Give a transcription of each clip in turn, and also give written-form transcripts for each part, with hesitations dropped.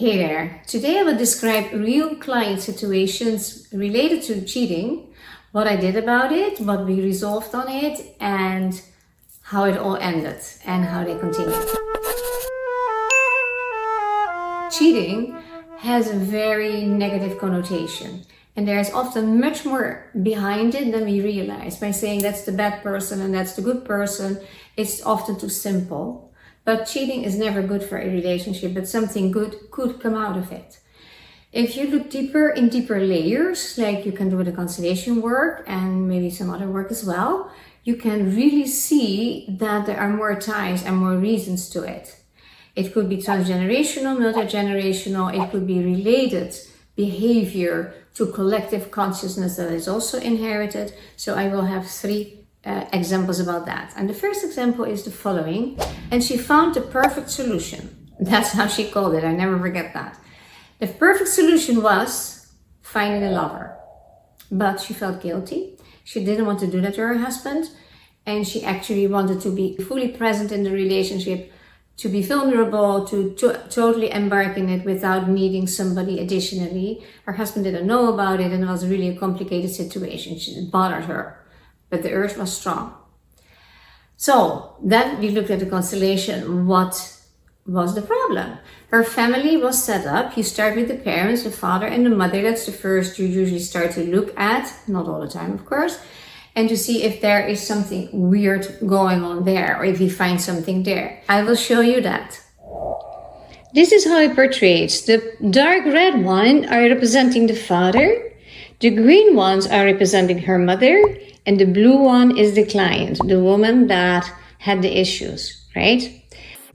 Hey there. Today I will describe real client situations related to cheating, what I did about it, what we resolved on it, and how it all ended and how they continue. Cheating has a very negative connotation, and there's often much more behind it than we realize. By saying that's the bad person and that's the good person, it's often too simple. But cheating is never good for a relationship, but something good could come out of it. If you look deeper in deeper layers, like you can do with the constellation work and maybe some other work as well, you can really see that there are more ties and more reasons to it. It could be transgenerational, multi-generational, it could be related behavior to collective consciousness that is also inherited. So I will have three examples about that. And the first example is the following. And she found the perfect solution. That's how she called it. I never forget that. The perfect solution was finding a lover. But she felt guilty. She didn't want to do that to her husband. And she actually wanted to be fully present in the relationship, to be vulnerable, to totally embark in it without needing somebody additionally. Her husband didn't know about it, and it was really a complicated situation. It bothered her. But the urge was strong. So then we looked at the constellation. What was the problem? Her family was set up. You start with the parents, the father and the mother. That's the first you usually start to look at, not all the time, of course, and to see if there is something weird going on there or if you find something there. I will show you that. This is how it portrays. The dark red one are representing the father. The green ones are representing her mother. And the blue one is the client, the woman that had the issues, right?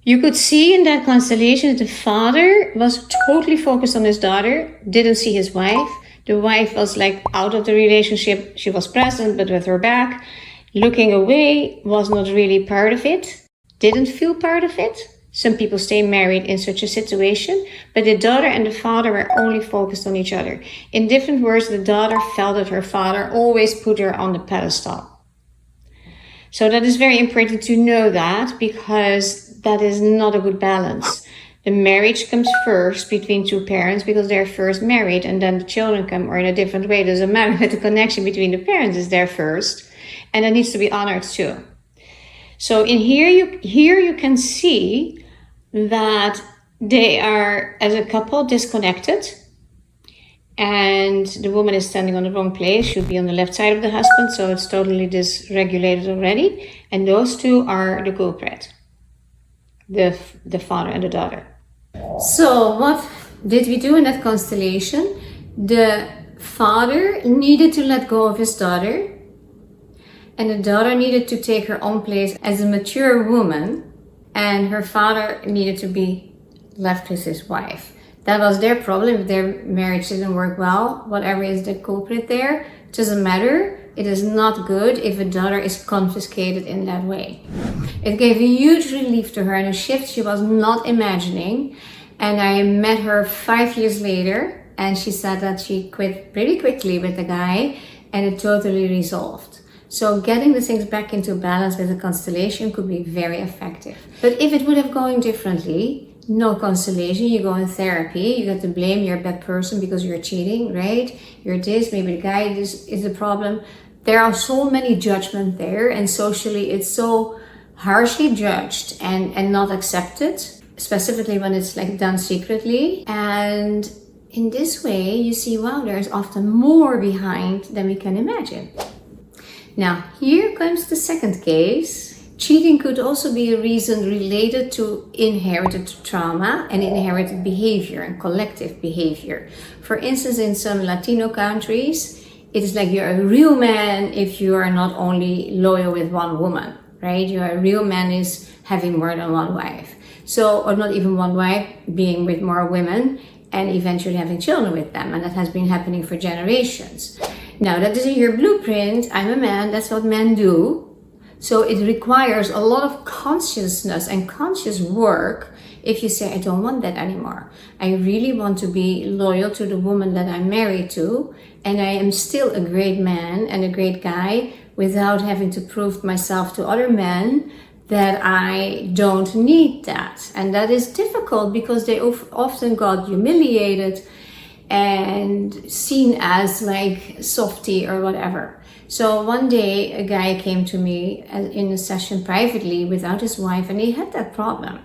You could see in that constellation that the father was totally focused on his daughter, didn't see his wife. The wife was like out of the relationship. She was present, but with her back, looking away, was not really part of it, didn't feel part of it. Some people stay married in such a situation, but the daughter and the father were only focused on each other. In different words, the daughter felt that her father always put her on the pedestal. So that is very important to know that, because that is not a good balance. The marriage comes first between two parents because they're first married, and then the children come, or in a different way. It doesn't matter, but the connection between the parents is there first, and that needs to be honored too. So in here you can see that they are, as a couple, disconnected, and the woman is standing on the wrong place, should be on the left side of the husband, so it's totally dysregulated already, and those two are the culprit, the father and the daughter. So what did we do in that constellation? The father needed to let go of his daughter, and the daughter needed to take her own place as a mature woman, and her father needed to be left with his wife. That was their problem. If their marriage didn't work well, whatever is the culprit there, it doesn't matter. It is not good if a daughter is confiscated in that way. It gave a huge relief to her and a shift she was not imagining. And I met her 5 years later, and she said that she quit pretty quickly with the guy, and it totally resolved. So getting the things back into balance with a constellation could be very effective. But if it would have gone differently, no constellation, you go in therapy, you get to blame you're a bad person because you're cheating, right? You're this, maybe the guy is the problem. There are so many judgments there, and socially it's so harshly judged and not accepted, specifically when it's like done secretly. And in this way, you see, wow, there's often more behind than we can imagine. Now, here comes the second case. Cheating could also be a reason related to inherited trauma and inherited behavior and collective behavior. For instance, in some Latino countries, it is like you're a real man if you are not only loyal with one woman, right? You're a real man is having more than one wife. So, or not even one wife, being with more women and eventually having children with them. And that has been happening for generations. Now, that isn't your blueprint. I'm a man. That's what men do. So it requires a lot of consciousness and conscious work if you say, I don't want that anymore. I really want to be loyal to the woman that I'm married to, and I am still a great man and a great guy without having to prove myself to other men that I don't need that. And that is difficult because they often got humiliated and seen as like softy or whatever. So one day a guy came to me in a session privately without his wife, and he had that problem.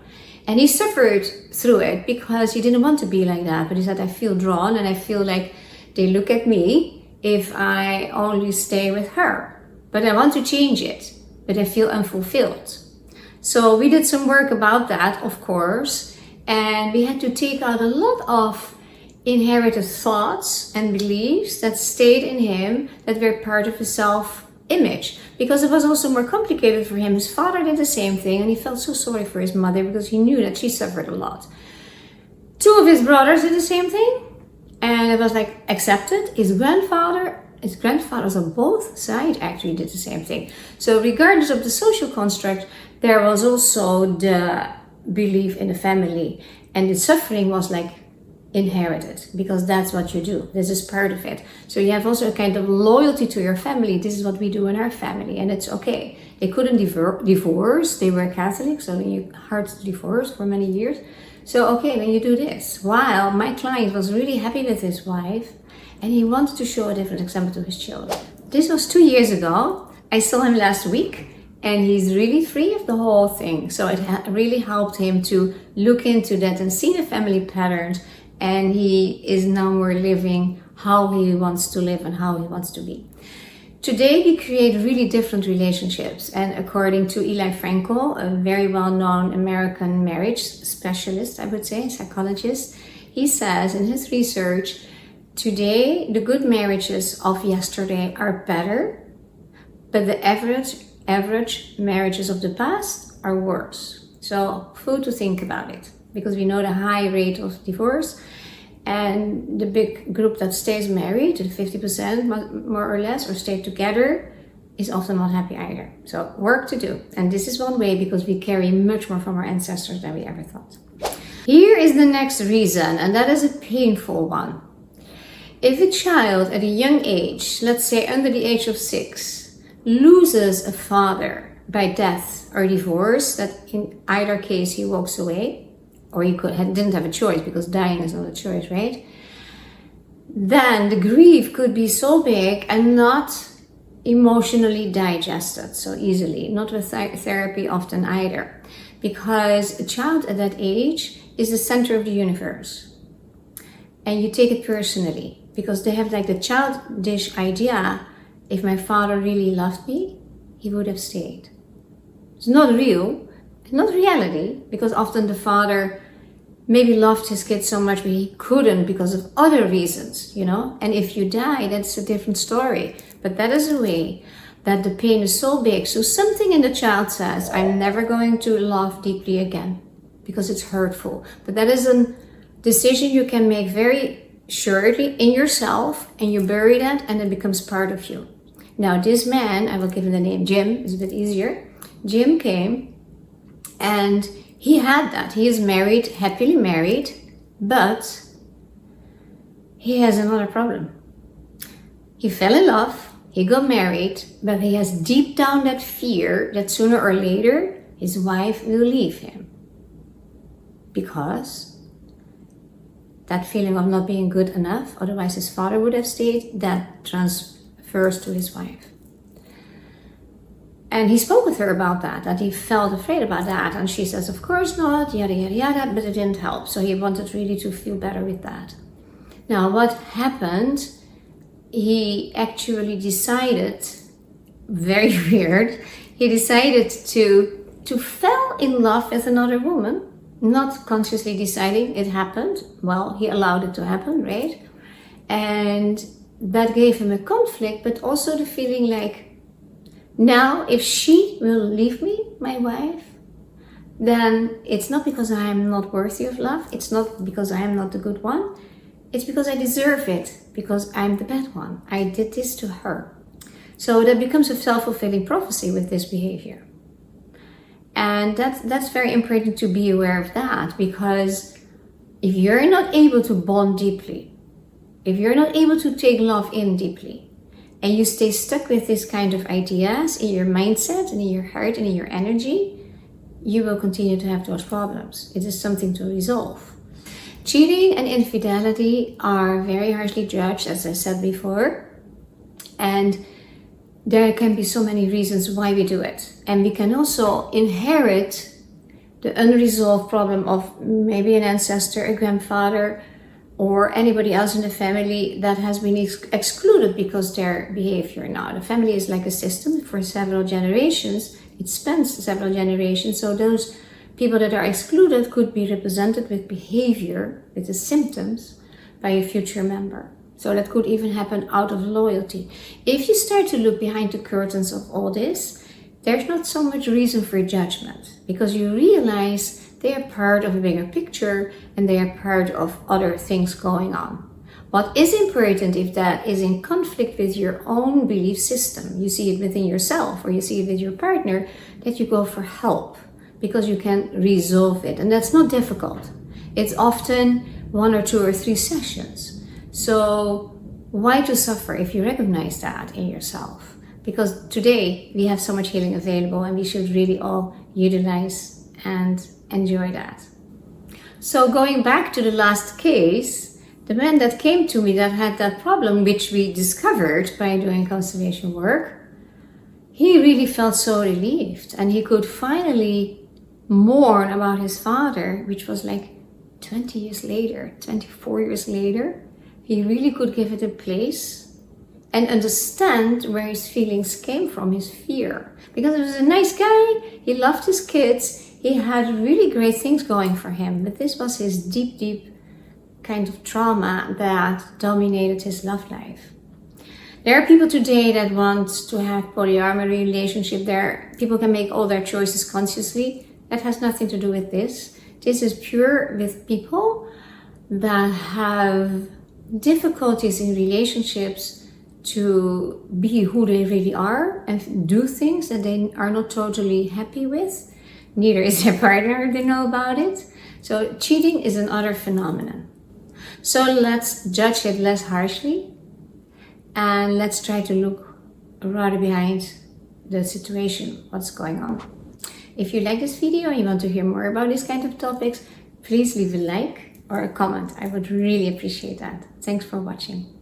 And he suffered through it because he didn't want to be like that. But he said, I feel drawn and I feel like they look at me if I only stay with her. But I want to change it, but I feel unfulfilled. So we did some work about that, of course, and we had to take out a lot of inherited thoughts and beliefs that stayed in him that were part of his self-image, because it was also more complicated for him. His father did the same thing and he felt so sorry for his mother because he knew that she suffered a lot. Two of his brothers did the same thing and it was like accepted. His grandfathers on both sides actually did the same thing. So regardless of the social construct, there was also the belief in the family, and the suffering was like inherited because that's what you do. This is part of it. So you have also a kind of loyalty to your family. This is what we do in our family, and it's okay. They couldn't divorce. They were Catholic, so hard to divorce for many years. So okay, then you do this. While my client was really happy with his wife and he wanted to show a different example to his children. This was 2 years ago. I saw him last week and he's really free of the whole thing. So it really helped him to look into that and see the family patterns. And he is now more living how he wants to live and how he wants to be. Today we create really different relationships, and according to Eli Frankel, a very well-known American marriage specialist, I would say, psychologist, he says in his research, today the good marriages of yesterday are better, but the average marriages of the past are worse. So food to think about it, because we know the high rate of divorce, and the big group that stays married, the 50% more or less, or stay together, is often not happy either. So work to do. And this is one way, because we carry much more from our ancestors than we ever thought. Here is the next reason, and that is a painful one. If a child at a young age, let's say under the age of 6, loses a father by death or divorce, that in either case he walks away, or he didn't have a choice, because dying is not a choice, right? Then the grief could be so big and not emotionally digested so easily, not with therapy often either, because a child at that age is the center of the universe. And you take it personally, because they have like the childish idea, if my father really loved me, he would have stayed. It's not real. Not reality, because often the father maybe loved his kid so much, but he couldn't because of other reasons, you know? And if you die, that's a different story. But that is a way that the pain is so big. So something in the child says, I'm never going to love deeply again because it's hurtful. But that is a decision you can make very surely in yourself, and you bury that, and it becomes part of you. Now this man, I will give him the name Jim, it's a bit easier. Jim came, and he had that. He is married, happily married, but he has another problem. He fell in love, he got married, but he has deep down that fear that sooner or later his wife will leave him. Because that feeling of not being good enough, otherwise his father would have stayed, that transfers to his wife. And he spoke with her about that he felt afraid about that. And she says, of course not, yada, yada, yada, but it didn't help. So he wanted really to feel better with that. Now, what happened, he actually decided, very weird, he decided to fall in love with another woman, not consciously deciding. It happened. Well, he allowed it to happen, right? And that gave him a conflict, but also the feeling like, now, if she will leave me, my wife, then it's not because I am not worthy of love. It's not because I am not the good one. It's because I deserve it, because I'm the bad one. I did this to her. So that becomes a self-fulfilling prophecy with this behavior. And that's very important to be aware of that, because if you're not able to bond deeply, if you're not able to take love in deeply, and you stay stuck with this kind of ideas in your mindset and in your heart and in your energy, you will continue to have those problems. It is something to resolve. Cheating and infidelity are very harshly judged, as I said before, and there can be so many reasons why we do it. And we can also inherit the unresolved problem of maybe an ancestor, a grandfather, or anybody else in the family that has been excluded because their behavior. Now, the family is like a system for several generations. It spans several generations, so those people that are excluded could be represented with behavior, with the symptoms, by a future member. So that could even happen out of loyalty. If you start to look behind the curtains of all this, there's not so much reason for judgment, because you realize they are part of a bigger picture and they are part of other things going on. What is important, if that is in conflict with your own belief system, you see it within yourself or you see it with your partner, that you go for help, because you can resolve it. And that's not difficult. It's often 1 or 2 or 3 sessions. So why to suffer if you recognize that in yourself? Because today we have so much healing available, and we should really all utilize and enjoy that. So going back to the last case, the man that came to me that had that problem, which we discovered by doing constellation work, he really felt so relieved, and he could finally mourn about his father, which was like 20 years later, 24 years later. He really could give it a place and understand where his feelings came from, his fear. Because he was a nice guy, he loved his kids, he had really great things going for him, but this was his deep, deep kind of trauma that dominated his love life. There are people today that want to have polyamory relationship. People can make all their choices consciously. That has nothing to do with this. This is pure with people that have difficulties in relationships to be who they really are and do things that they are not totally happy with. Neither is their partner, they know about it. So cheating is another phenomenon. So let's judge it less harshly, and let's try to look rather behind the situation, what's going on. If you like this video and you want to hear more about this kind of topics, please leave a like or a comment. I would really appreciate that. Thanks for watching.